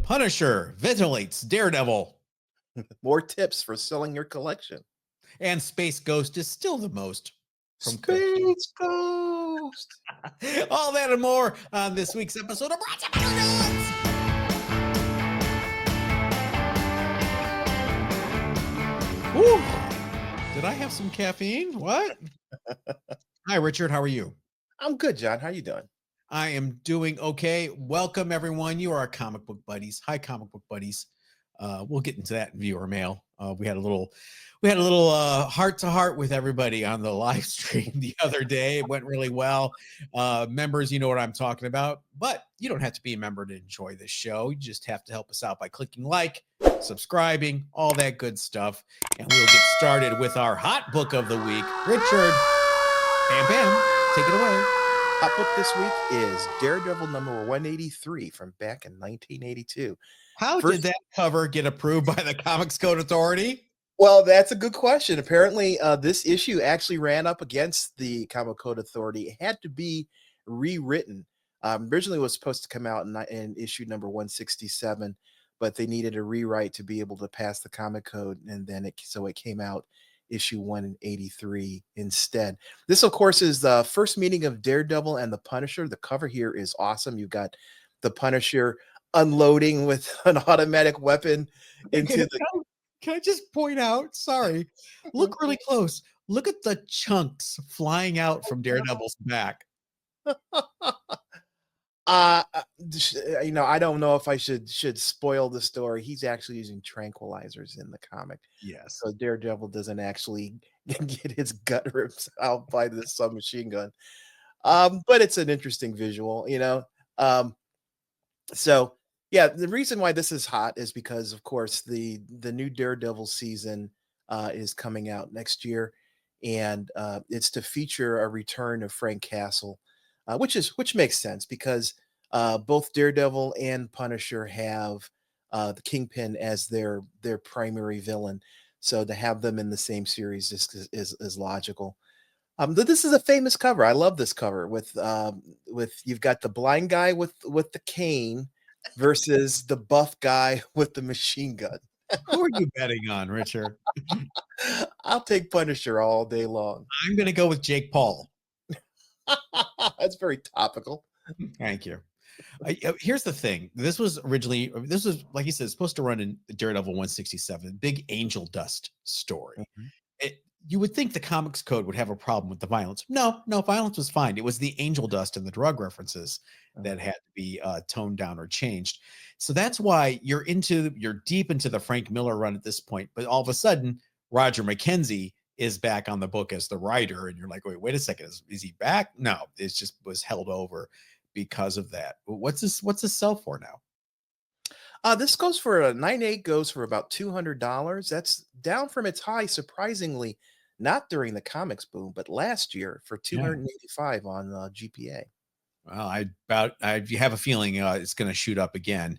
Punisher ventilates Daredevil. More tips for selling your collection. And Space Ghost is still the most. From Space Ghost. All that and more on this week's episode of Renewals. Woo! Did I have some caffeine? What? Hi, Richard. How are you? I'm good, John. How you doing? I am doing okay. Welcome, everyone. You are our comic book buddies. Hi, comic book buddies. We'll get into that in viewer mail. We had a little heart to heart with everybody on the live stream the other day. It went really well. Members, you know what I'm talking about, but you don't have to be a member to enjoy this show. You just have to help us out by clicking like, subscribing, all that good stuff. And we'll get started with our hot book of the week. Richard, bam, bam, take it away. Hot book this week is Daredevil number 183 from back in 1982. How did that cover get approved by the Comics Code Authority? Well, that's a good question. Apparently, this issue actually ran up against the Comic Code Authority. It had to be rewritten. Originally, it was supposed to come out in issue number 167, but they needed a rewrite to be able to pass the Comic Code, and then it came out issue 183 instead. This, of course, is the first meeting of Daredevil and the Punisher. The cover here is awesome. You've got the Punisher unloading with an automatic weapon into the... Can I just point out? Sorry. Look really close. Look at the chunks flying out from Daredevil's back. I don't know if I should spoil the story. He's actually using tranquilizers in the comic. Yes. So Daredevil doesn't actually get his gut ripped out by the submachine gun. But it's an interesting visual, So yeah, the reason why this is hot is because, of course, the new Daredevil season is coming out next year, and it's to feature a return of Frank Castle, which makes sense because both Daredevil and Punisher have the Kingpin as their primary villain, so to have them in the same series is logical. But this is a famous cover. I love this cover with you've got the blind guy with the cane versus the buff guy with the machine gun. Who are you betting on, Richard? I'll take Punisher all day long. I'm going to go with Jake Paul. That's very topical. Thank you. Here's the thing. This was, like you said, supposed to run in Daredevil 167, big angel dust story. Mm-hmm. You would think the Comics Code would have a problem with the violence. No, violence was fine. It was the angel dust and the drug references that had to be toned down or changed. So that's why you're deep into the Frank Miller run at this point. But all of a sudden, Roger McKenzie is back on the book as the writer, and you're like, wait a second, is he back? No, it just was held over because of that. What's this sell for now? This goes for a 9.8, goes for about $200. That's down from its high, surprisingly, not during the comics boom, but last year for $285 on GPA. Well, I have a feeling it's going to shoot up again.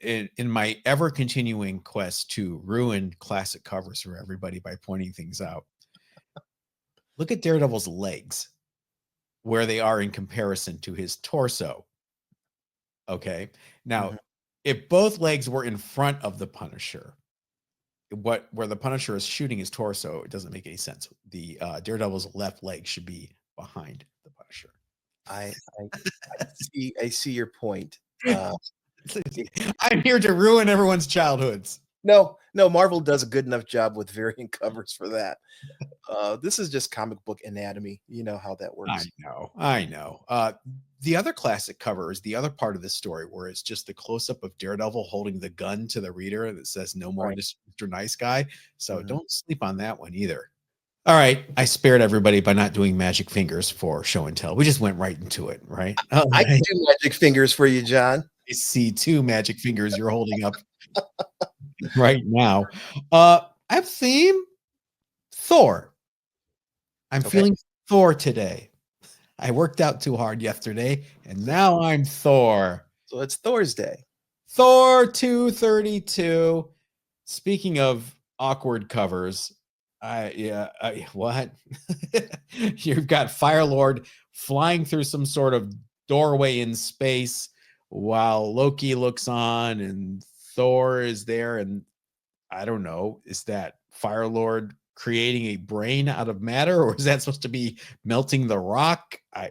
In my ever continuing quest to ruin classic covers for everybody by pointing things out, look at Daredevil's legs, where they are in comparison to his torso. Okay, now if both legs were in front of the Punisher, where the Punisher is shooting his torso, it doesn't make any sense. The Daredevil's left leg should be behind the Punisher. I see your point. I'm here to ruin everyone's childhoods. No, Marvel does a good enough job with variant covers for that. This is just comic book anatomy. You know how that works. I know. The other classic cover is the other part of this story where it's just the close-up of Daredevil holding the gun to the reader that says "No more Mr. Nice Guy." So don't sleep on that one either. All right, I spared everybody by not doing magic fingers for show and tell. We just went right into it, right? I can do magic fingers for you, John. I see 2 magic fingers you're holding up right now. I have theme Thor. I'm feeling Thor today. I worked out too hard yesterday, and now I'm Thor. So it's Thor's Day. Thor 232. Speaking of awkward covers, what? You've got Firelord flying through some sort of doorway in space while Loki looks on and Thor is there. And I don't know, is that Fire Lord creating a brain out of matter, or is that supposed to be melting the rock? I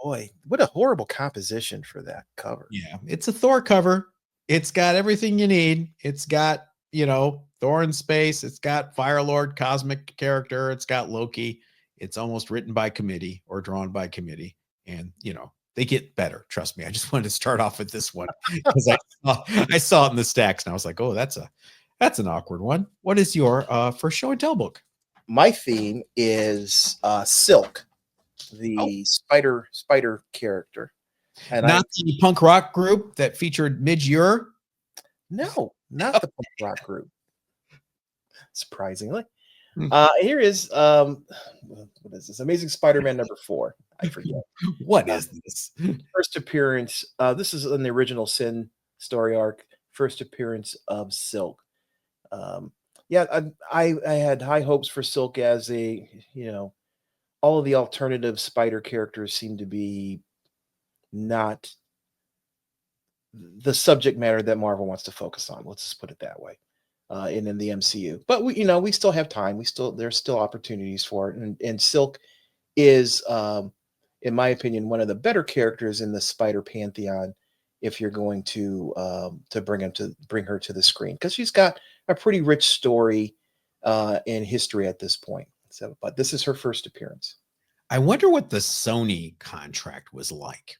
Boy, what a horrible composition for that cover. Yeah, it's a Thor cover. It's got everything you need. It's got, Thor in space. It's got Fire Lord, cosmic character. It's got Loki. It's almost written by committee or drawn by committee. And, they get better. Trust me. I just wanted to start off with this one because I saw it in the stacks and I was like, oh, that's an awkward one. What is your first show and tell book? My theme is Silk, Oh, the spider character. And not the punk rock group that featured Midge Ure. No, not the punk rock group. Surprisingly. Hmm. Here is what is this? Amazing Spider-Man #4. I forget. What is this? First appearance. This is in the original Sin story arc. First appearance of Silk. Yeah, I had high hopes for Silk as all of the alternative spider characters seem to be not the subject matter that Marvel wants to focus on. Let's just put it that way. In the MCU, but we still have time. There's still opportunities for it, and Silk is, in my opinion, one of the better characters in the Spider pantheon. If you're going to bring her to the screen, because she's got a pretty rich story and history at this point. So, but this is her first appearance. I wonder what the Sony contract was like.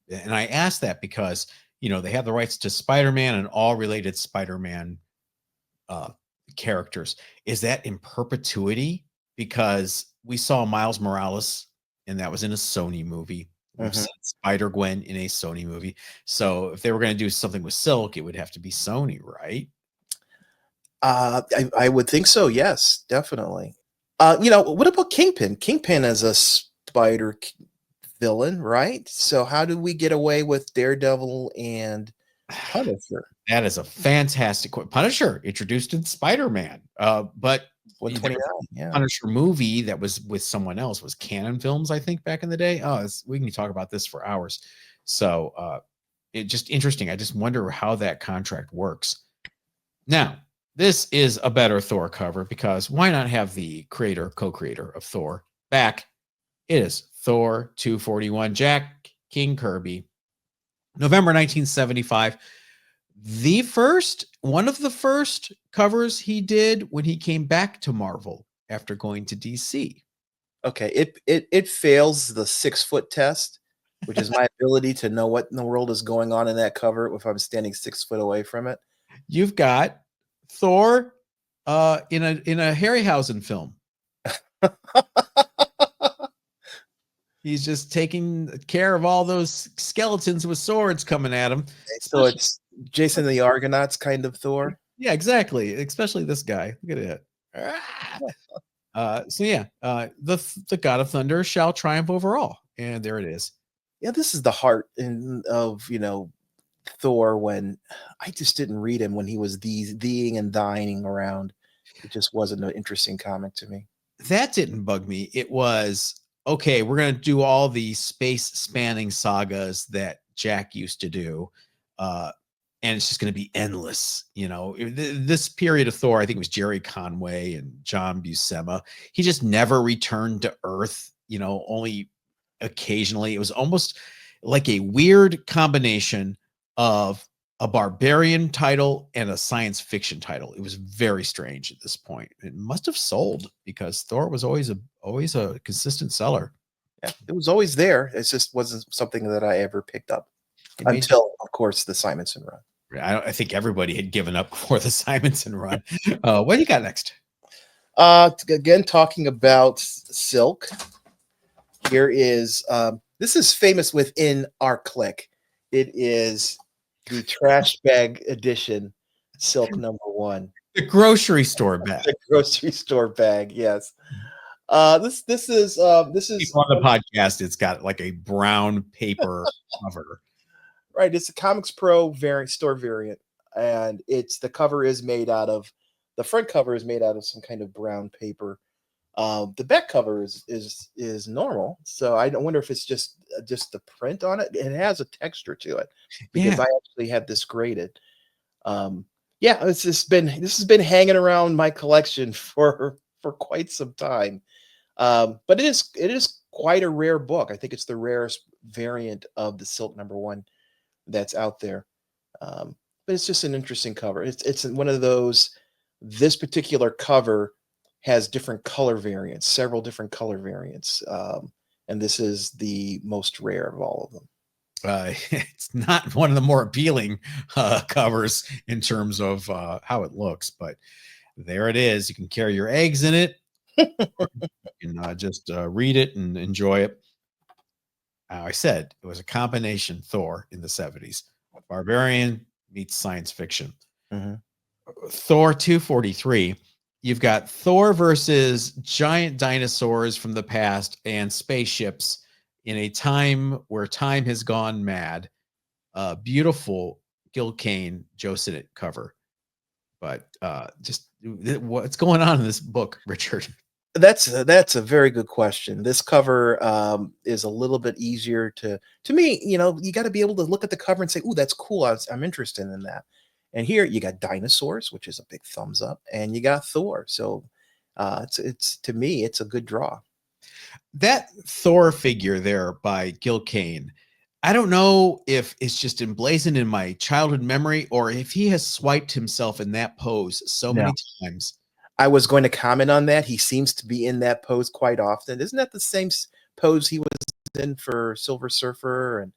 And I asked that because, they have the rights to Spider-Man and all related Spider-Man characters. Is that in perpetuity? Because we saw Miles Morales and that was in a Sony movie. We've seen Spider-Gwen in a Sony movie. So if they were going to do something with Silk, it would have to be Sony, right? I would think so. Yes, definitely. What about Kingpin? Kingpin is a spider villain, right? So how do we get away with Daredevil and Punisher? That is a fantastic Punisher introduced in Spider-Man. But 129, yeah. Punisher movie that was with someone else was Canon Films, I think, back in the day. Oh, we can talk about this for hours. So it's just interesting. I just wonder how that contract works. Now, this is a better Thor cover because why not have the co-creator of Thor back? It is Thor 241, Jack King Kirby, November 1975. One of the first covers he did when he came back to Marvel after going to DC. Okay, it fails the 6-foot test, which is my ability to know what in the world is going on in that cover if I'm standing 6 foot away from it. You've got Thor in a Harryhausen film. He's just taking care of all those skeletons with swords coming at him. So it's Jason the Argonauts kind of Thor. Yeah, exactly. Especially this guy. Look at it. The God of Thunder shall triumph over all, and there it is. Yeah, this is the heart of Thor. When I just didn't read him when he was theeing and dying around. It just wasn't an interesting comic to me. That didn't bug me. It was okay. We're gonna do all the space spanning sagas that Jack used to do. And it's just going to be endless. This period of Thor, I think it was Jerry Conway and John Buscema. He just never returned to Earth, only occasionally. It was almost like a weird combination of a barbarian title and a science fiction title. It was very strange at this point. It must have sold because Thor was always a consistent seller. Yeah, it was always there. It just wasn't something that I ever picked up until, of course, the Simonson run. I think everybody had given up before the Simonson run. What do you got next? Again, talking about Silk. Here is this is famous within our clique. It is the trash bag edition, Silk #1. The grocery store bag. The grocery store bag, yes. This is on the podcast. It's got like a brown paper cover. Right, it's a Comics Pro store variant, and the front cover is made out of some kind of brown paper, The back cover is normal, so I don't wonder if it's just the print on it. It has a texture to it because Yeah. I actually had this graded. Yeah, this has been hanging around my collection for quite some time. But it is quite a rare book. I think it's the rarest variant of the Silk #1 that's out there. But it's just an interesting cover. It's one of those. This particular cover has different color variants, several different color variants, and this is the most rare of all of them. It's not one of the more appealing covers in terms of how it looks, but there it is. You can carry your eggs in it. You can just read it and enjoy it. I said it was a combination Thor in the 70s. Barbarian meets science fiction. Mhm. Thor 243. You've got Thor versus giant dinosaurs from the past and spaceships in a time where time has gone mad. Beautiful Gil Kane, Joe Sinnott cover. But just what's going on in this book, Richard? That's a very good question. This cover is a little bit easier to me. You got to be able to look at the cover and say, "Ooh, that's cool. I'm interested in that." And here you got dinosaurs, which is a big thumbs up, and you got Thor. So it's to me, it's a good draw. That Thor figure there by Gil Kane, I don't know if it's just emblazoned in my childhood memory or if he has swiped himself in that pose so No, many times. I was going to comment on that. He seems to be in that pose quite often. Isn't that the same pose he was in for Silver Surfer? And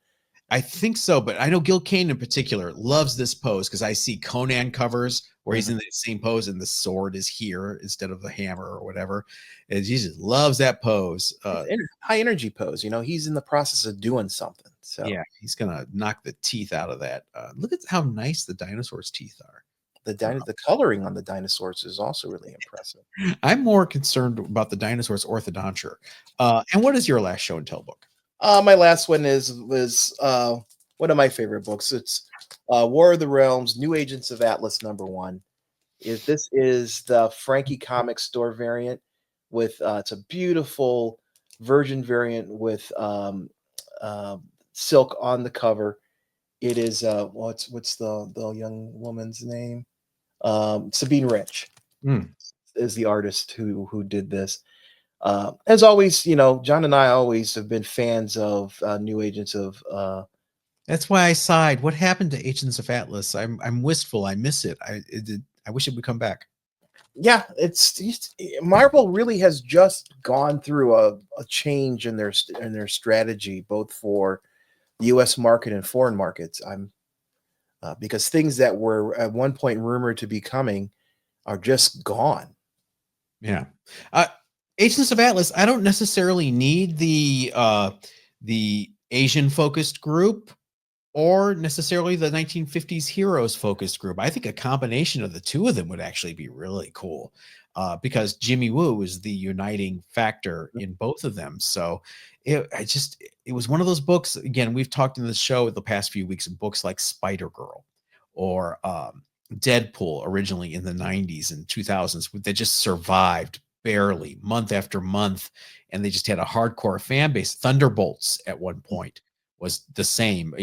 I think so, but I know Gil Kane in particular loves this pose because I see Conan covers where he's Mhm. in the same pose and the sword is here instead of the hammer or whatever. And he just loves that pose. It's high energy pose. He's in the process of doing something. So Yeah, he's gonna knock the teeth out of that. Look at how nice the dinosaur's teeth are. the coloring on the dinosaurs is also really impressive. I'm more concerned about the dinosaur's orthodonture. And what is your last show and tell book? My last one was one of my favorite books. It's War of the Realms: New Agents of Atlas #1. This is the Frankie comic store variant with it's a beautiful version variant with silk on the cover. It is what's the young woman's name? Sabine Rich Mm. is the artist who did this. As always, John and I always have been fans of New Agents of. That's why I sighed. What happened to Agents of Atlas? I'm wistful. I miss it. I wish it would come back. Yeah, Marvel really has just gone through a change in their strategy, both for the U.S. market and foreign markets. Because things that were at one point rumored to be coming are just gone. Yeah. Uh, Agents of Atlas, I don't necessarily need the Asian focused group or necessarily the 1950s heroes focused group. I think a combination of the two of them would actually be really cool because Jimmy Woo is the uniting factor in both of them. So it was one of those books. Again, we've talked in the show the past few weeks of books like Spider Girl or Deadpool originally in the 90s and 2000s that just survived barely month after month. And they just had a hardcore fan base. Thunderbolts at one point was the same.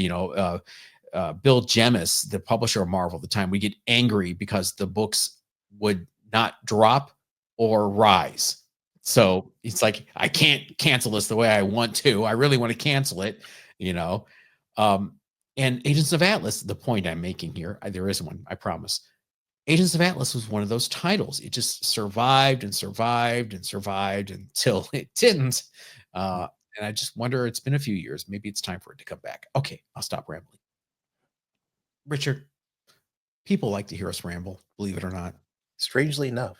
Bill Jemas, the publisher of Marvel at the time, we get angry because the books would not drop or rise. So it's like, I can't cancel this the way I want to. I really want to cancel it, you know. And Agents of Atlas, the point I'm making here, there is one, I promise. Agents of Atlas was one of those titles. It just survived and survived and survived until it didn't. And I just wonder, it's been a few years. Maybe it's time for it to come back. Okay, I'll stop rambling. Richard, people like to hear us ramble, believe it or not. Strangely enough.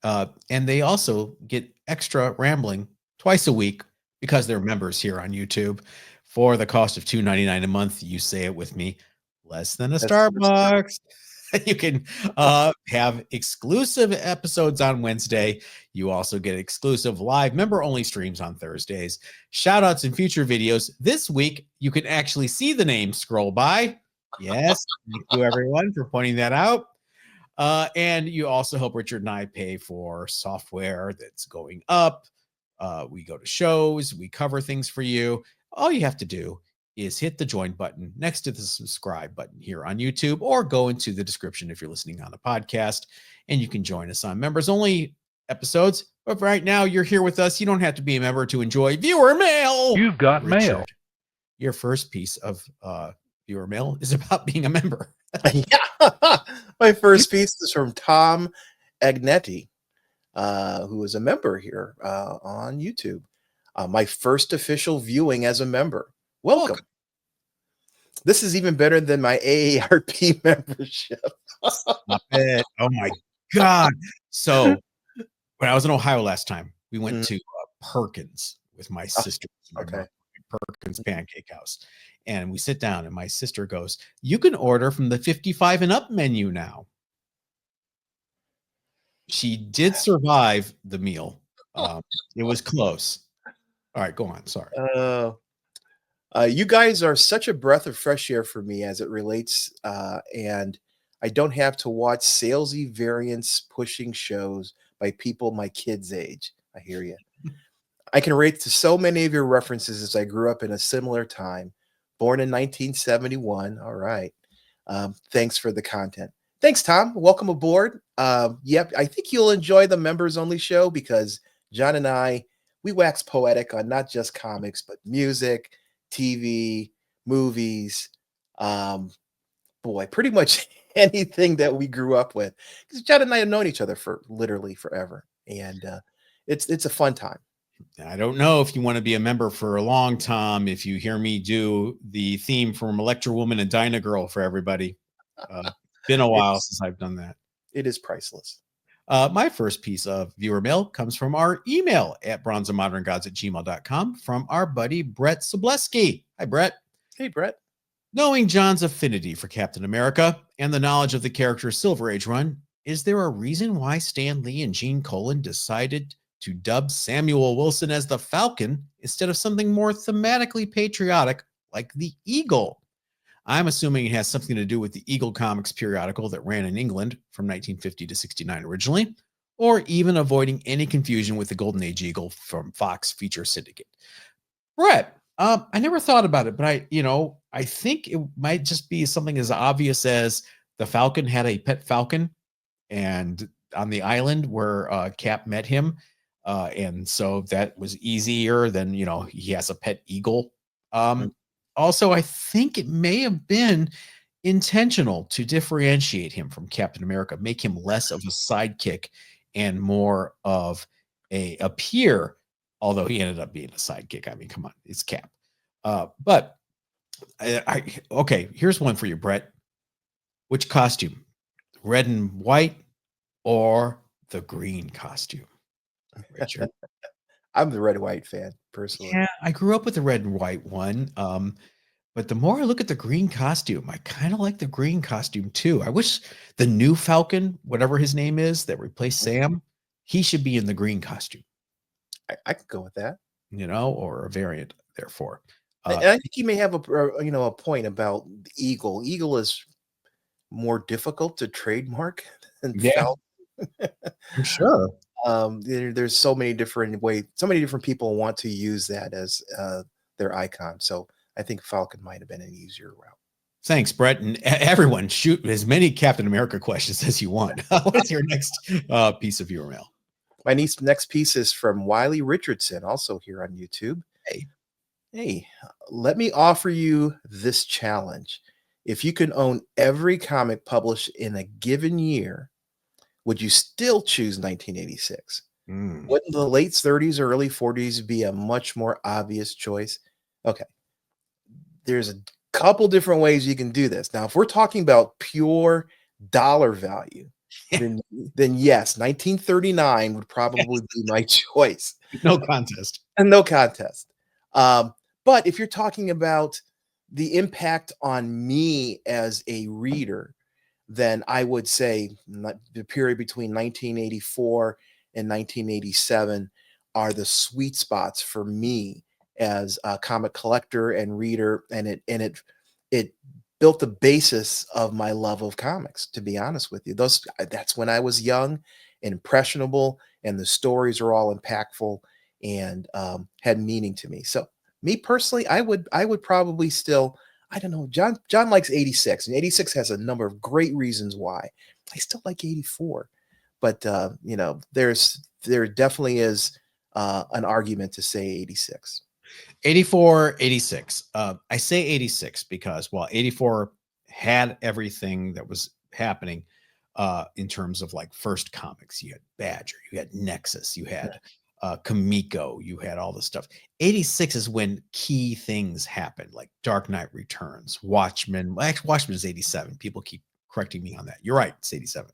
And they also get extra rambling twice a week because they're members here on YouTube for the cost of $2.99 a month. You say it with me, less than a That's Starbucks. You can have exclusive episodes on Wednesday. You also get exclusive live member only streams on Thursdays, shout outs and future videos. This week, you can actually see the name scroll by. Yes. Thank you, everyone, for pointing that out. And you also help Richard and I pay for software that's going up. We go to shows, we cover things for you. All you have to do is hit the join button next to the subscribe button here on YouTube, or go into the description if you're listening on the podcast, and you can join us on members only episodes. But right now, you're here with us. You don't have to be a member to enjoy viewer mail. You've got Richard, mail. your first piece of viewer mail is about being a member. Yeah. My first piece is from Tom Agnetti, who is a member here on YouTube. My first official viewing as a member. Welcome. This is even better than my AARP membership. Stop it. Oh my God. So when I was in Ohio last time, we went to Perkins with my sister. Okay. Perkins Pancake House. And we sit down and my sister goes, "You can order from the 55 and up menu now." She did survive the meal. It was close. All right, go on. Sorry. You guys are such a breath of fresh air for me as it relates, and I don't have to watch salesy variants pushing shows by people my kids' age. I hear you. I can relate to so many of your references as I grew up in a similar time. Born in 1971. All right. Thanks for the content. Thanks, Tom. Welcome aboard. Yep, I think you'll enjoy the members only show because John and I, we wax poetic on not just comics, but music, TV, movies, pretty much anything that we grew up with. Because John and I have known each other for literally forever, and it's a fun time. I don't know if you want to be a member for a long time. If you hear me do the theme from Electra Woman and Dyna Girl for everybody, been a while since I've done that. It is priceless. My first piece of viewer mail comes from our email at bronzeandmoderngods@gmail.com from our buddy Brett Sobleski. Hi, Brett. Hey, Brett. Knowing John's affinity for Captain America and the knowledge of the character's Silver Age run, is there a reason why Stan Lee and Gene Colan decided to dub Samuel Wilson as the Falcon instead of something more thematically patriotic like the Eagle? I'm assuming it has something to do with the Eagle Comics periodical that ran in England from 1950 to 69 originally, or even avoiding any confusion with the Golden Age Eagle from Fox Feature Syndicate. Brett, I never thought about it, but I think it might just be something as obvious as the Falcon had a pet falcon, and on the island where Cap met him, and so that was easier than he has a pet eagle. Also, I think it may have been intentional to differentiate him from Captain America, make him less of a sidekick and more of a peer, although he ended up being a sidekick. I mean, come on, it's Cap. But okay, here's one for you, Brett. Which costume? Red and white or the green costume? Richard. I'm the red and white fan, personally. Yeah, I grew up with the red and white one. But the more I look at the green costume, I kind of like the green costume too. I wish the new Falcon, whatever his name is, that replaced Sam, he should be in the green costume. I could go with that. Or a variant, therefore. And I think you may have a point about the Eagle. Eagle is more difficult to trademark than Falcon. I'm sure. There's so many different ways, so many different people want to use that as their icon. So I think Falcon might have been an easier route. Thanks, Brett. And everyone, shoot as many Captain America questions as you want. What's your next piece of viewer mail? My next piece is from Wiley Richardson, also here on YouTube. Hey, let me offer you this challenge. If you can own every comic published in a given year, would you still choose 1986? Wouldn't the late 30s or early 40s be a much more obvious choice? Okay. There's a couple different ways you can do this. Now, if we're talking about pure dollar value, then yes, 1939 would probably be my choice. No contest. And no contest. But if you're talking about the impact on me as a reader, then I would say the period between 1984 and 1987 are the sweet spots for me as a comic collector and reader, and it built the basis of my love of comics, to be honest with you. That's when I was young and impressionable, and the stories are all impactful and had meaning to me. So me personally, I would probably still, I don't know. John likes 86, and 86 has a number of great reasons why. I still like 84, but there definitely is an argument to say 86. 84, 86. I say 86 because while 84 had everything that was happening in terms of like first comics, you had Badger, you had Nexus, you had Kamiko, you had all this stuff. 86 is when key things happened, like Dark Knight Returns, Watchmen. Well, actually, Watchmen is 87. People keep correcting me on that. You're right, it's 87.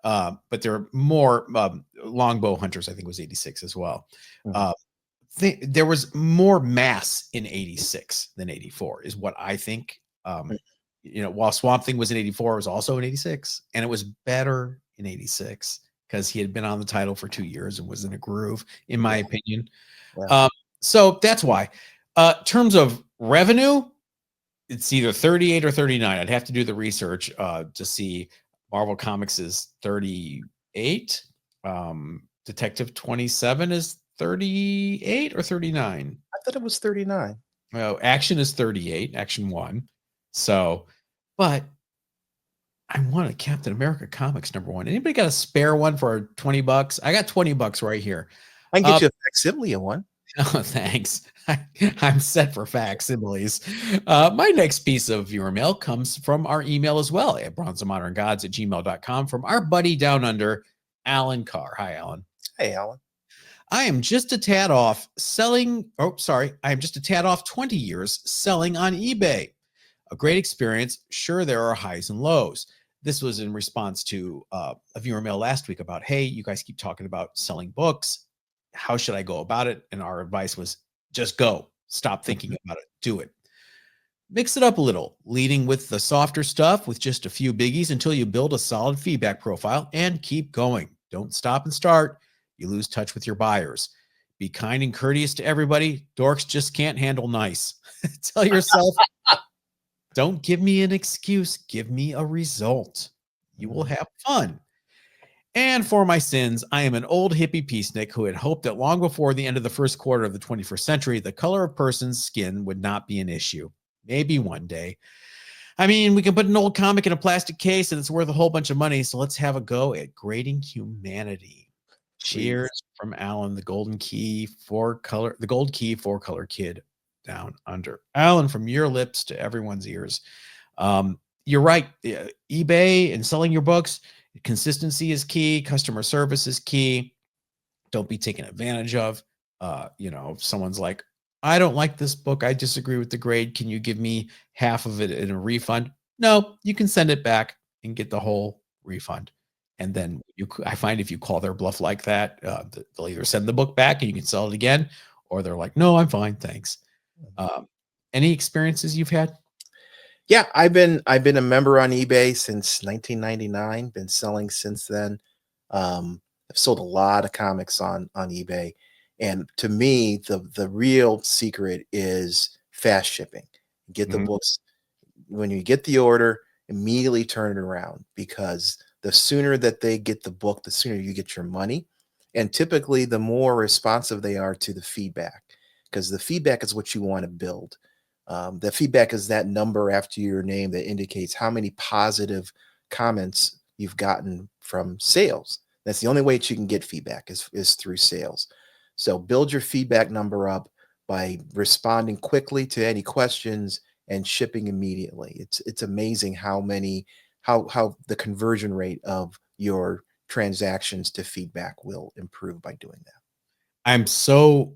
But there are more Longbow Hunters, I think was 86 as well. Mhm. There was more mass in 86 than 84 is what I think. While Swamp Thing was in 84, it was also in 86, and it was better in 86 because he had been on the title for 2 years and was in a groove, in my Yeah, opinion. yeah. So that's why. Terms of revenue, it's either 38 or 39. I'd have to do the research to see. Marvel Comics is 38. Detective 27 is 38 or 39. I thought it was 39. Well, Action is 38, Action 1. So, but I want a Captain America Comics #1. Anybody got a spare one for $20? I got $20 right here. I can get you a facsimile of one. Oh, thanks. I'm set for facsimiles. My next piece of viewer mail comes from our email as well at bronzeofmoderngods@gmail.com from our buddy down under, Alan Carr. Hi, Alan. Hey, Alan. I am just a tad off selling. Oh, sorry. I am just a tad off 20 years selling on eBay. A great experience. Sure, there are highs and lows. This was in response to a viewer mail last week about, hey, you guys keep talking about selling books. How should I go about it? And our advice was just go. Stop thinking about it. Do it. Mix it up a little, leading with the softer stuff with just a few biggies until you build a solid feedback profile and keep going. Don't stop and start. You lose touch with your buyers. Be kind and courteous to everybody. Dorks just can't handle nice. Tell yourself, don't give me an excuse. Give me a result. You will have fun. And for my sins, I am an old hippie peacenik who had hoped that long before the end of the first quarter of the 21st century, the color of person's skin would not be an issue. Maybe one day. I mean, we can put an old comic in a plastic case and it's worth a whole bunch of money. So let's have a go at grading humanity. Please. Cheers from Alan, the gold key four color kid down under. Alan, from your lips to everyone's ears. You're right. eBay and selling your books, consistency is key. Customer service is key. Don't be taken advantage of. If someone's like, I don't like this book, I disagree with the grade, can you give me half of it in a refund? No, you can send it back and get the whole refund. And then I find if you call their bluff like that, they'll either send the book back and you can sell it again, or they're like, no, I'm fine, thanks. Any experiences you've had? Yeah, I've been a member on eBay since 1999. Been selling since then. I've sold a lot of comics on eBay, and to me, the real secret is fast shipping. Get the Mhm. books when you get the order, immediately turn it around, because the sooner that they get the book, the sooner you get your money, and typically the more responsive they are to the feedback, because the feedback is what you want to build. The feedback is that number after your name that indicates how many positive comments you've gotten from sales. That's the only way that you can get feedback is through sales. So build your feedback number up by responding quickly to any questions and shipping immediately. It's amazing how the conversion rate of your transactions to feedback will improve by doing that. I'm so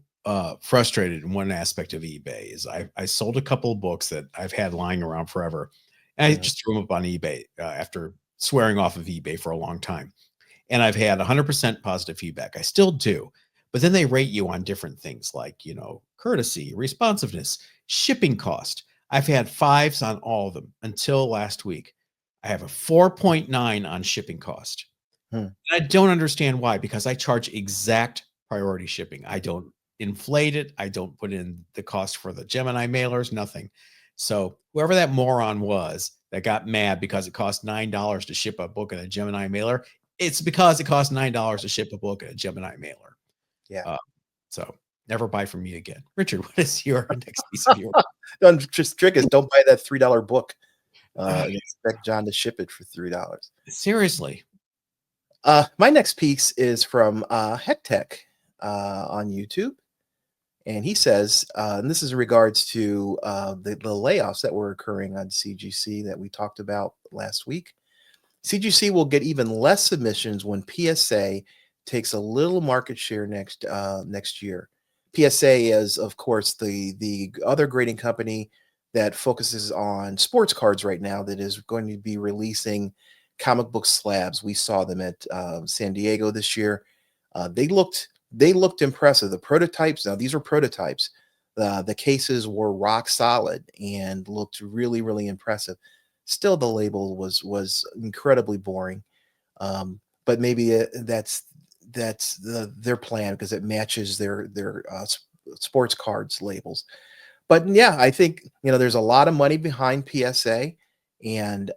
frustrated in one aspect of eBay is I sold a couple of books that I've had lying around forever. And I Mhm. just threw them up on eBay after swearing off of eBay for a long time. And I've had 100% positive feedback. I still do. But then they rate you on different things like, courtesy, responsiveness, shipping cost. I've had fives on all of them until last week. I have a 4.9 on shipping cost. Hmm. I don't understand why, because I charge exact priority shipping. I don't inflate it. I don't put in the cost for the Gemini mailers, nothing. So whoever that moron was that got mad because it cost $9 to ship a book in a Gemini mailer, it's because it cost $9 to ship a book in a Gemini mailer. Yeah. So never buy from me again. Richard, what is your next piece of your Just trick is don't buy that $3 book. And expect John to ship it for $3. seriously? My next piece is from Heck Tech on YouTube. And he says, and this is in regards to the layoffs that were occurring on CGC that we talked about last week. CGC will get even less submissions when PSA takes a little market share next year. PSA is, of course, the other grading company that focuses on sports cards right now that is going to be releasing comic book slabs. We saw them at San Diego this year. They looked impressive. The prototypes, now these are prototypes. The cases were rock solid and looked really, really impressive. Still, the label was incredibly boring, but maybe that's their plan because it matches their sports cards labels. But yeah, I think there's a lot of money behind PSA, and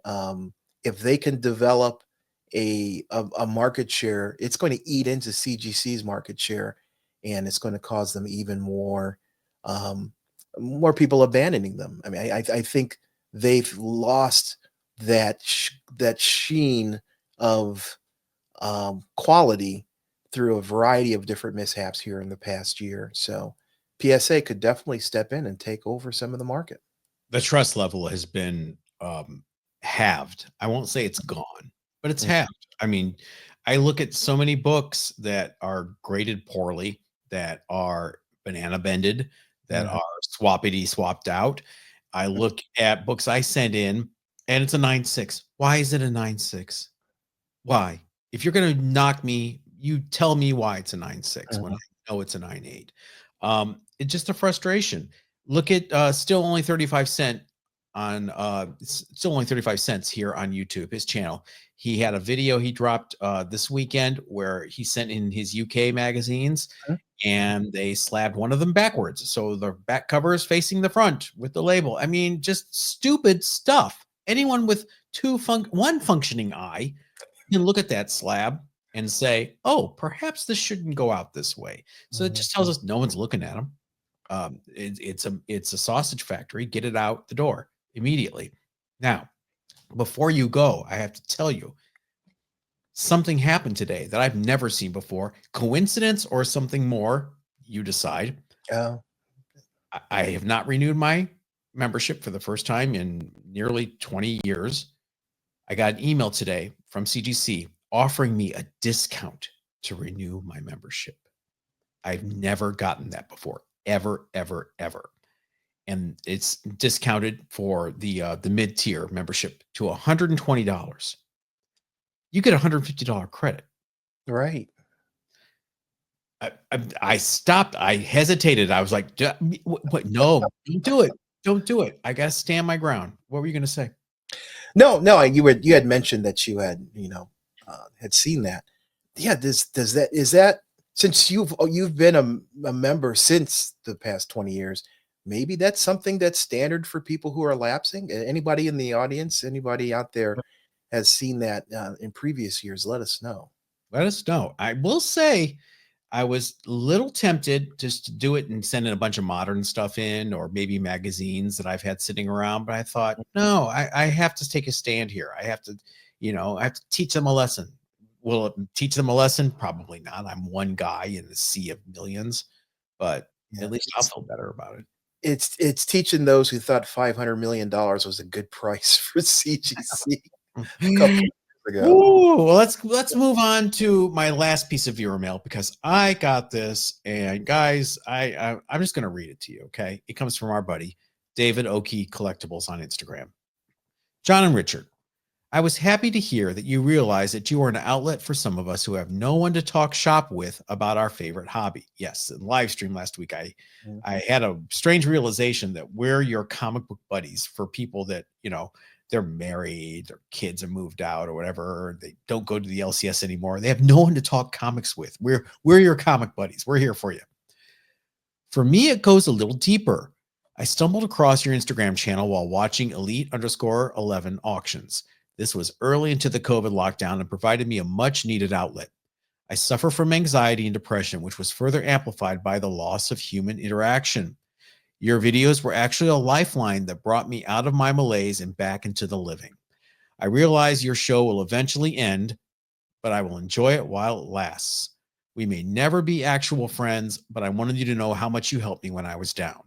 if they can develop a market share, it's going to eat into CGC's market share, and it's going to cause them even more people abandoning them. I mean, I think they've lost that sheen of quality through a variety of different mishaps here in the past year. So PSA could definitely step in and take over some of the market. The trust level has been halved. I won't say it's gone, but it's halved. I mean, I look at so many books that are graded poorly, that are banana bended, that are swappity swapped out. I look at books I send in and it's a 9.6. Why is it a 9.6? Why? If you're going to knock me, you tell me why it's a 9.6 when I know it's a 9.8. It's just a frustration. Look at still only 35 cents here on YouTube, his channel. He had a video he dropped this weekend where he sent in his UK magazines and they slabbed one of them backwards. So the back cover is facing the front with the label. I mean, just stupid stuff. Anyone with one functioning eye can look at that slab and say, oh, perhaps this shouldn't go out this way. So it just tells us no one's looking at them. It's a sausage factory. Get it out the door immediately. Now, before you go, I have to tell you, something happened today that I've never seen before. Coincidence or something more? You decide. Oh. I have not renewed my membership for the first time in nearly 20 years. I got an email today from CGC offering me a discount to renew my membership. I've never gotten that before, ever, ever, ever. And it's discounted for the mid-tier membership to $120. You get $150 credit. Right. I stopped. I hesitated. I was like, what? No, don't do it. Don't do it. I got to stand my ground. What were you going to say? No, you had mentioned that you had, had seen that. Yeah. Is that since you've been a member since the past 20 years, maybe that's something that's standard for people who are lapsing. Anybody in the audience, anybody out there has seen that in previous years, let us know. Let us know. I will say I was a little tempted just to do it and send in a bunch of modern stuff in, or maybe magazines that I've had sitting around. But I thought, no, I have to take a stand here. I have to, I have to teach them a lesson. Will it teach them a lesson? Probably not. I'm one guy in the sea of millions, but at least I'll feel better about it. It's teaching those who thought $500 million was a good price for CGC a couple of years ago. Ooh, well, let's move on to my last piece of viewer mail because I got this, and guys, I'm just gonna read it to you. Okay, it comes from our buddy David Oki Collectibles on Instagram. John and Richard, I was happy to hear that you realize that you are an outlet for some of us who have no one to talk shop with about our favorite hobby. Yes, in live stream last week, I had a strange realization that we're your comic book buddies for people that, they're married, their kids have moved out or whatever. They don't go to the LCS anymore. They have no one to talk comics with. We're your comic buddies. We're here for you. For me, it goes a little deeper. I stumbled across your Instagram channel while watching Elite_11 auctions. This was early into the COVID lockdown and provided me a much needed outlet. I suffer from anxiety and depression, which was further amplified by the loss of human interaction. Your videos were actually a lifeline that brought me out of my malaise and back into the living. I realize your show will eventually end, but I will enjoy it while it lasts. We may never be actual friends, but I wanted you to know how much you helped me when I was down.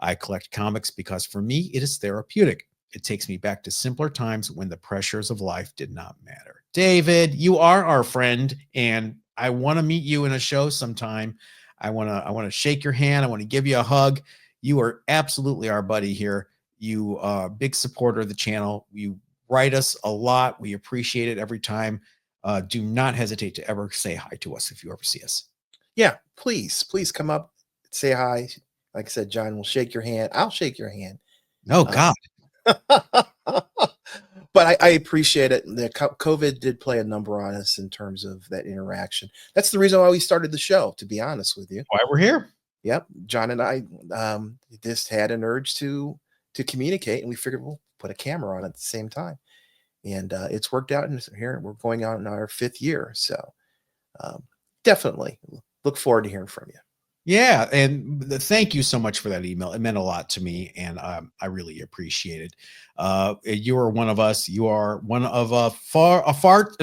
I collect comics because for me, it is therapeutic. It takes me back to simpler times when the pressures of life did not matter. David, you are our friend, and I want to meet you in a show sometime. I want to shake your hand. I want to give you a hug. You are absolutely our buddy here. You are a big supporter of the channel. You write us a lot. We appreciate it every time. Do not hesitate to ever say hi to us if you ever see us. Yeah, please come up, say hi. Like I said, John will shake your hand. I'll shake your hand. Oh, God. But I appreciate it. The COVID did play a number on us in terms of that interaction. That's the reason why we started the show, to be honest with you. Why we're here. Yep. John and I just had an urge to communicate, and we figured we'll put a camera on at the same time. And it's worked out. And here we're going on in our 5th year. So definitely look forward to hearing from you. Yeah, and thank you so much for that email. It meant a lot to me, and I really appreciate it. You are one of us. You are one of an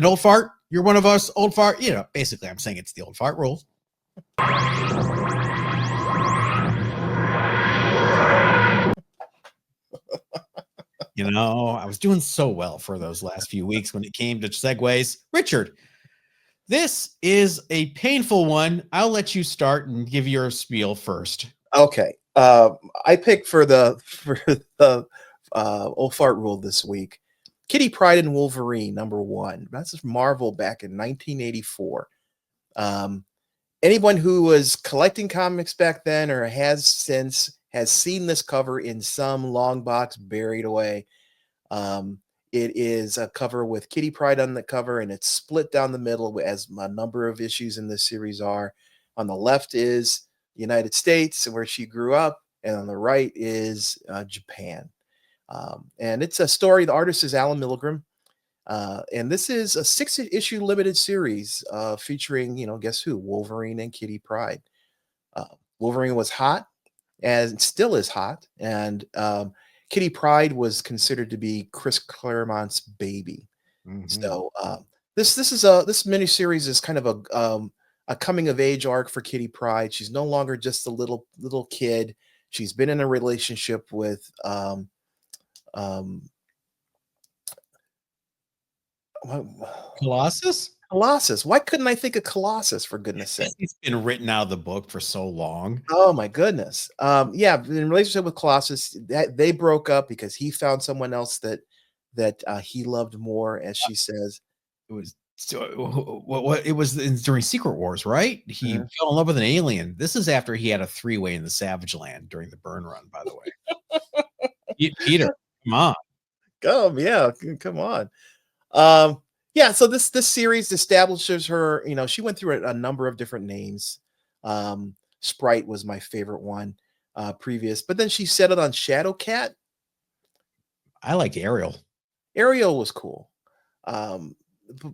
old fart. You're one of us, old fart. You know, basically, I'm saying it's the old fart rule. You know, I was doing so well for those last few weeks when it came to segues. Richard, this is a painful one. I'll let you start and give your spiel first. Okay. I picked for the old fart rule this week. Kitty Pryde and Wolverine, #1. That's Marvel back in 1984. Anyone who was collecting comics back then or has seen this cover in some long box buried away. It is a cover with Kitty Pryde on the cover, and it's split down the middle, as a number of issues in this series are. On the left is the United States, where she grew up, and on the right is Japan. And it's a story. The artist is Alan Milgram. And this is a 6-issue limited series featuring, guess who? Wolverine and Kitty Pryde. Wolverine was hot and still is hot. And Kitty Pryde was considered to be Chris Claremont's baby. Mhm. So this miniseries is kind of a coming of age arc for Kitty Pryde. She's no longer just a little kid. She's been in a relationship with Colossus? Colossus. Why couldn't I think of Colossus, for goodness sake? He's been written out of the book for so long. Oh my goodness. Yeah, in relationship with Colossus, that they broke up because he found someone else that he loved more, as she says. It was what it was during Secret Wars, right? He fell in love with an alien. This is after he had a 3-way in the Savage Land during the Burn Run, by the way. Peter, come on. Yeah, come on. Yeah, so this series establishes her, she went through a number of different names. Sprite was my favorite one previous, but then she settled on Shadowcat. I liked Ariel. Ariel was cool.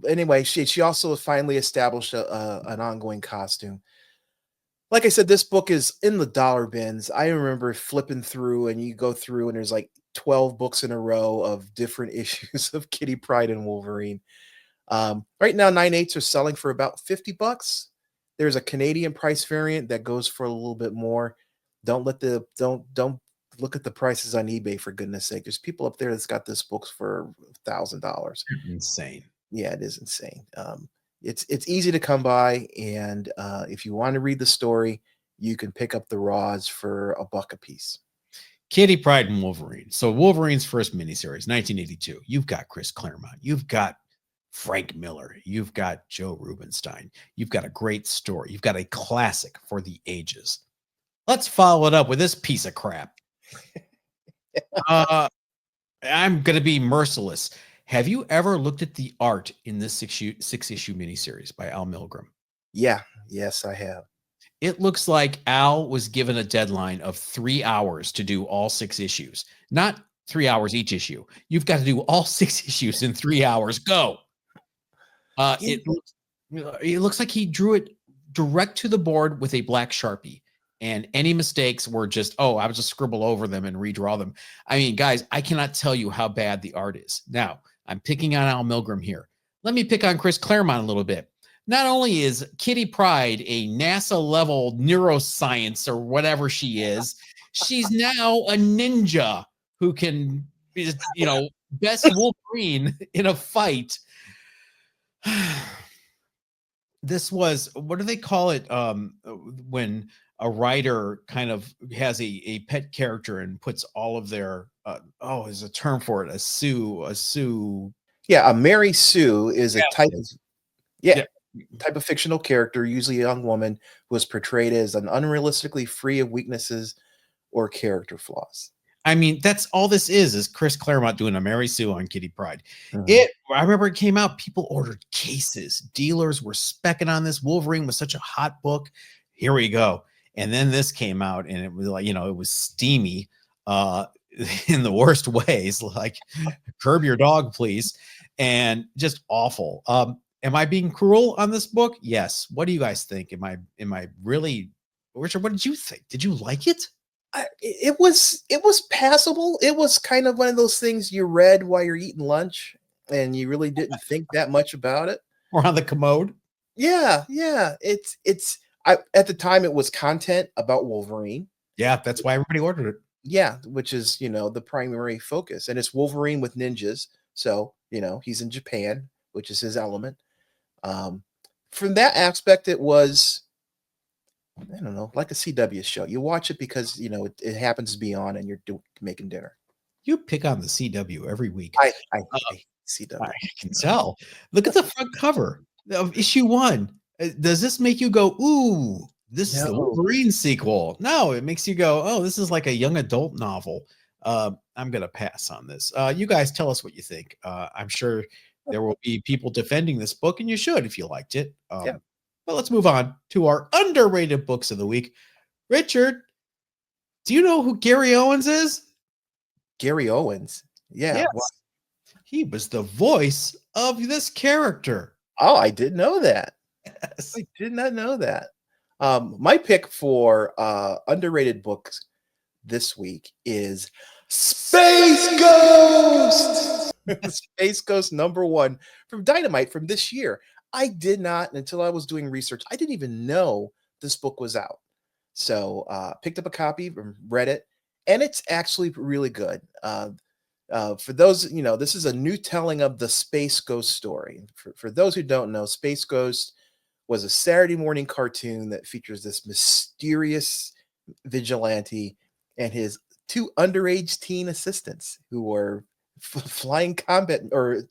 Anyway, she also finally established an ongoing costume. Like I said, this book is in the dollar bins. I remember flipping through, and you go through, and there's like 12 books in a row of different issues of Kitty Pryde and Wolverine. Right now, 9/8 are selling for about $50. There's a Canadian price variant that goes for a little bit more. Don't look at the prices on eBay, for goodness sake. There's people up there that's got this book for $1,000. Insane. Yeah, it is insane. It's easy to come by, and if you want to read the story, you can pick up the raws for $1 a piece. Kitty Pryde and Wolverine. So Wolverine's first miniseries, 1982. You've got Chris Claremont. You've got Frank Miller. You've got Joe Rubenstein. You've got a great story. You've got a classic for the ages. Let's follow it up with this piece of crap. I'm going to be merciless. Have you ever looked at the art in this 6-issue miniseries by Al Milgram? Yeah, yes, I have. It looks like Al was given a deadline of 3 hours to do all 6 issues. Not 3 hours each issue. You've got to do all 6 issues in 3 hours. Go. Uh, Yeah. it looks it looks like he drew it direct to the board with a black Sharpie. And any mistakes were just, oh, I would just scribble over them and redraw them. I mean, guys, I cannot tell you how bad the art is. Now, I'm picking on Al Milgrom here. Let me pick on Chris Claremont a little bit. Not only is Kitty Pryde a NASA level neuroscience or whatever she is, she's now a ninja who can, best Wolverine in a fight. This was, what do they call it, when a writer kind of has a pet character and puts all of their there's a term for it, a sue. Yeah, a Mary Sue is a type of Yeah. type of fictional character, usually a young woman, who is portrayed as an unrealistically free of weaknesses or character flaws. I mean, that's all this is Chris Claremont doing a Mary Sue on Kitty Pryde. Mhm. I remember it came out, people ordered cases. Dealers were specking on this. Wolverine was such a hot book. Here we go. And then this came out and it was like, it was steamy in the worst ways, like curb your dog, please. And just awful. Am I being cruel on this book? Yes. What do you guys think? Am I really, Richard, what did you think? Did you like it? It was passable. It was kind of one of those things you read while you're eating lunch and you really didn't think that much about it. Or on the commode? Yeah. At the time it was content about Wolverine. Yeah, that's why everybody ordered it. Yeah, which is, the primary focus. And it's Wolverine with ninjas. So, he's in Japan, which is his element. From that aspect, it was, I don't know, like a CW show. You watch it because, it happens to be on and you're making dinner. You pick on the CW every week. I hate CW. I can tell. Look at the front cover of issue 1. Does this make you go, ooh, this is the Wolverine sequel? No, it makes you go, oh, this is like a young adult novel. I'm going to pass on this. You guys tell us what you think. I'm sure there will be people defending this book, and you should if you liked it. Yeah. But let's move on to our underrated books of the week. Richard, do you know who Gary Owens is? Gary Owens. Yeah. Yes. Well, he was the voice of this character. oh, I didn't know that. Yes. I did not know that. My pick for underrated books this week is Space Ghost. Space Ghost #1 from Dynamite from this year. I did not, until I was doing research, I didn't even know this book was out. So picked up a copy, read it, and it's actually really good. For those, this is a new telling of the Space Ghost story. For those who don't know, Space Ghost was a Saturday morning cartoon that features this mysterious vigilante and his 2 underage teen assistants who were flying combat or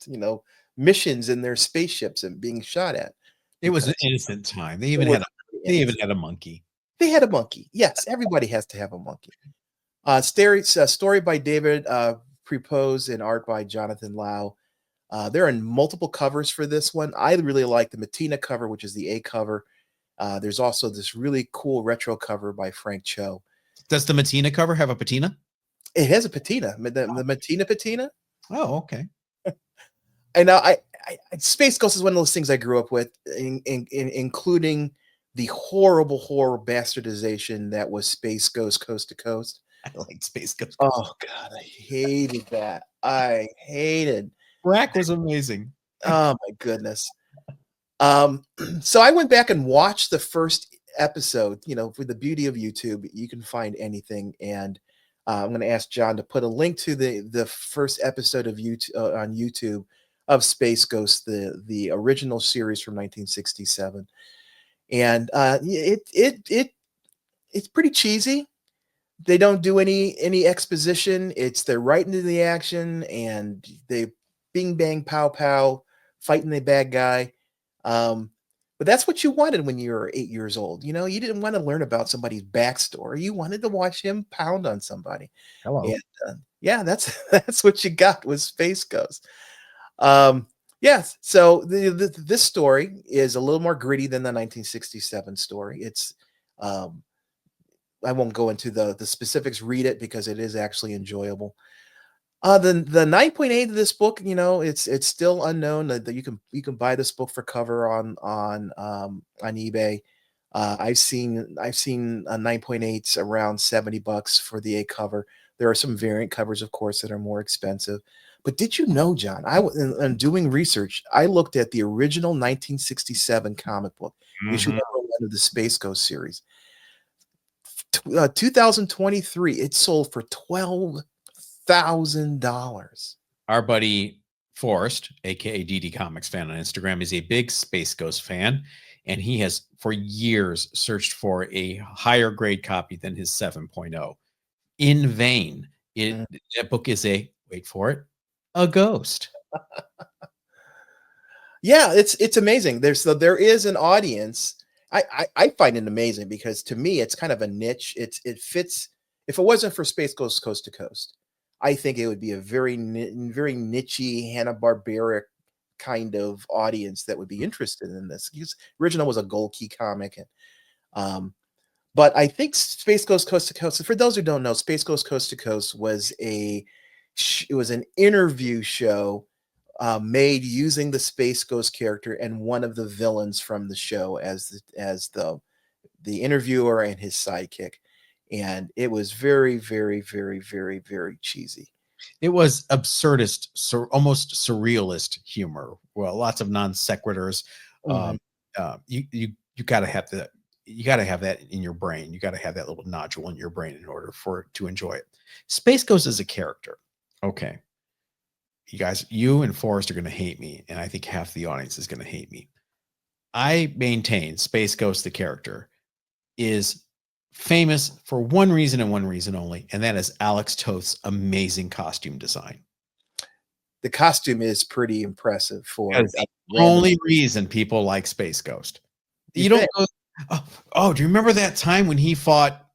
missions in their spaceships and being shot at. It was an innocent time. They even had a monkey. They had a monkey. Yes, everybody has to have a monkey. Story by David Prepose and art by Jonathan Lau. There are multiple covers for this one. I really like the Matina cover, which is the A cover. There's also this really cool retro cover by Frank Cho. Does the Matina cover have a patina? It has a patina. The Matina patina. Oh, okay. And I Space Ghost is one of those things I grew up with, including the horrible bastardization that was Space Ghost Coast to Coast. I like Space Ghost. Oh God, I hated that. I hated. Brack was amazing. Oh my goodness. So I went back and watched the first episode. For the beauty of YouTube, you can find anything, and I'm going to ask John to put a link to the first episode of YouTube on YouTube of Space Ghost, the original series from 1967, and it's pretty cheesy. They don't do any exposition. They're right into the action, and they bing bang pow pow fighting the bad guy. But that's what you wanted when you were 8 years old. You didn't want to learn about somebody's backstory. You wanted to watch him pound on somebody. Hello. And yeah, that's what you got with Space Ghost. Yes. So this story is a little more gritty than the 1967 story. It's Um, I won't go into the specifics. Read it because it is actually enjoyable. The 9.8 of this book, it's still unknown. That you can buy this book for cover on eBay. I've seen 9.8s around $70 for the A cover. There are some variant covers, of course, that are more expensive. But did you know, John? In doing research, I looked at the original 1967 comic book, issue Mhm. number one of the Space Ghost series. 2023, it sold for $12,000. Our buddy Forrest, aka DD Comics fan on Instagram, is a big Space Ghost fan, and he has for years searched for a higher grade copy than his 7.0. In vain. Mm. That book is a wait for it, a ghost. Yeah, it's amazing. There is an audience. I find it amazing because to me it's kind of a niche. It fits. If it wasn't for Space Ghost Coast to Coast, I think it would be a very nichey Hanna-Barbera kind of audience that would be interested in this. Because original was a Gold Key comic, and but I think Space Ghost Coast to Coast. For those who don't know, Space Ghost Coast to Coast was it was an interview show made using the Space Ghost character and one of the villains from the show as the interviewer and his sidekick, and it was very, very, very, very, very cheesy. It was absurdist, almost surrealist humor. Well, lots of non sequiturs. Mhm. Um, you got to have that. You got to have that in your brain. You got to have that little nodule in your brain in order for to enjoy it. Space Ghost is a character. Okay, you guys, you and Forrest are going to hate me, and I think half the audience is going to hate me. I maintain Space Ghost, the character, is famous for one reason and one reason only, and that is Alex Toth's amazing costume design. The costume is pretty impressive for That's the random. only reason people like Space Ghost. You You don't think go, oh, do you remember that time when he fought,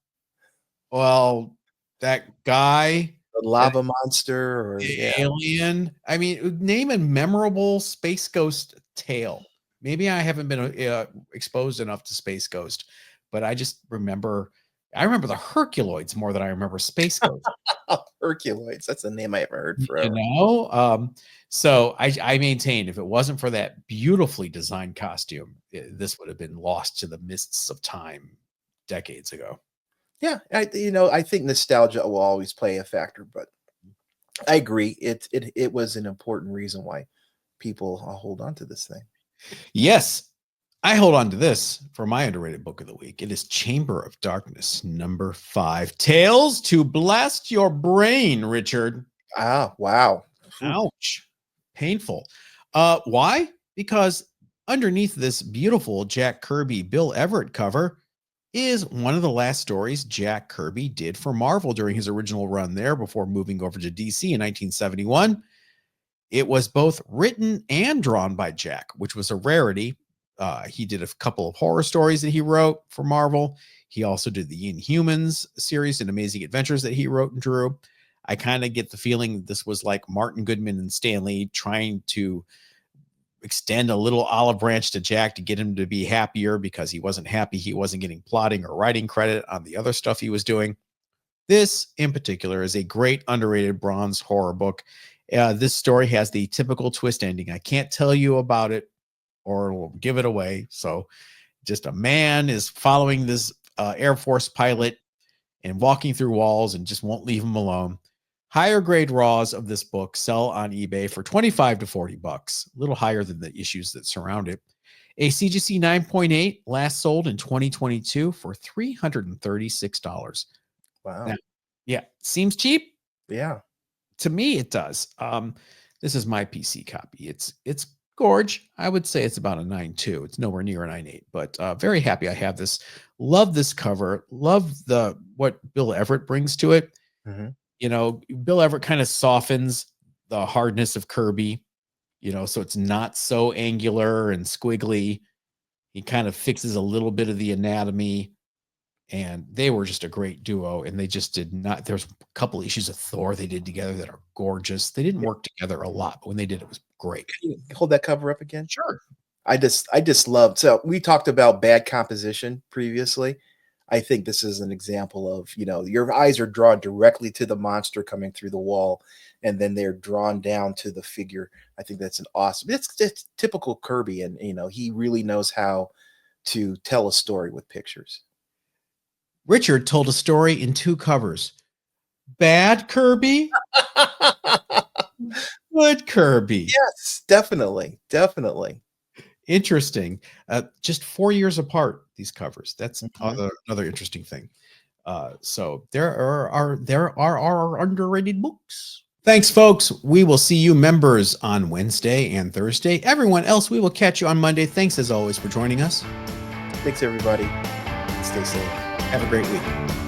well, that guy, the that lava monster, or yeah. alien? I mean, name a memorable Space Ghost tale. Maybe I haven't been exposed enough to Space Ghost, but I remember the Herculoids more than I remember Space Ghost. Herculoids. That's a name I haven't heard You forever. know, so I maintain if it wasn't for that beautifully designed costume, this would have been lost to the mists of time decades ago. Yeah, I think nostalgia will always play a factor, but I agree. It was an important reason why people hold on to this thing. Yes, I hold on to this for my underrated book of the week. It is Chamber of Darkness, number 5. Tales to Blast Your Brain, Richard. Ah, wow. Phew. Ouch. Painful. Why? Because underneath this beautiful Jack Kirby Bill Everett cover is one of the last stories Jack Kirby did for Marvel during his original run there before moving over to DC in 1971. It was both written and drawn by Jack, which was a rarity. He did a couple of horror stories that he wrote for Marvel. He also did the Inhumans series and Amazing Adventures that he wrote and drew. I kind of get the feeling this was like Martin Goodman and Stan Lee trying to extend a little olive branch to Jack to get him to be happier because he wasn't happy. He wasn't getting plotting or writing credit on the other stuff he was doing. This, in particular, is a great underrated bronze horror book. This story has the typical twist ending. I can't tell you about it or we'll give it away. So, just a man is following this Air Force pilot and walking through walls and just won't leave him alone. Higher grade raws of this book sell on eBay for 25 to 40 bucks, a little higher than the issues that surround it. A CGC 9.8 last sold in 2022 for $336. Now, Wow. yeah, seems cheap. Yeah. To me, it does. This is my PC copy. It's gorge. I would say it's about a 9.2. It's nowhere near a 9.8, but very happy I have this. Love this cover. Love the what Bill Everett brings to it. Mhm. You know, Bill Everett kind of softens the hardness of Kirby, so it's not so angular and squiggly. He kind of fixes a little bit of the anatomy, and they were just a great duo. And they just did not. There's a couple issues of Thor they did together that are gorgeous. They didn't work together a lot, but when they did, it was great. Can you hold that cover up again? Sure. I just love. So we talked about bad composition previously. I think this is an example of, your eyes are drawn directly to the monster coming through the wall, and then they're drawn down to the figure. I think that's an awesome. It's typical Kirby, and he really knows how to tell a story with pictures. Richard told a story in 2 covers. Bad Kirby, good Kirby. Yes, definitely, definitely. Interesting. Just 4 years apart, these covers. That's Mhm. another interesting thing. So there are underrated books. Thanks, folks. We will see you members on Wednesday and Thursday. Everyone else, we will catch you on Monday. Thanks as always for joining us. Thanks, everybody. Stay safe. Have a great week.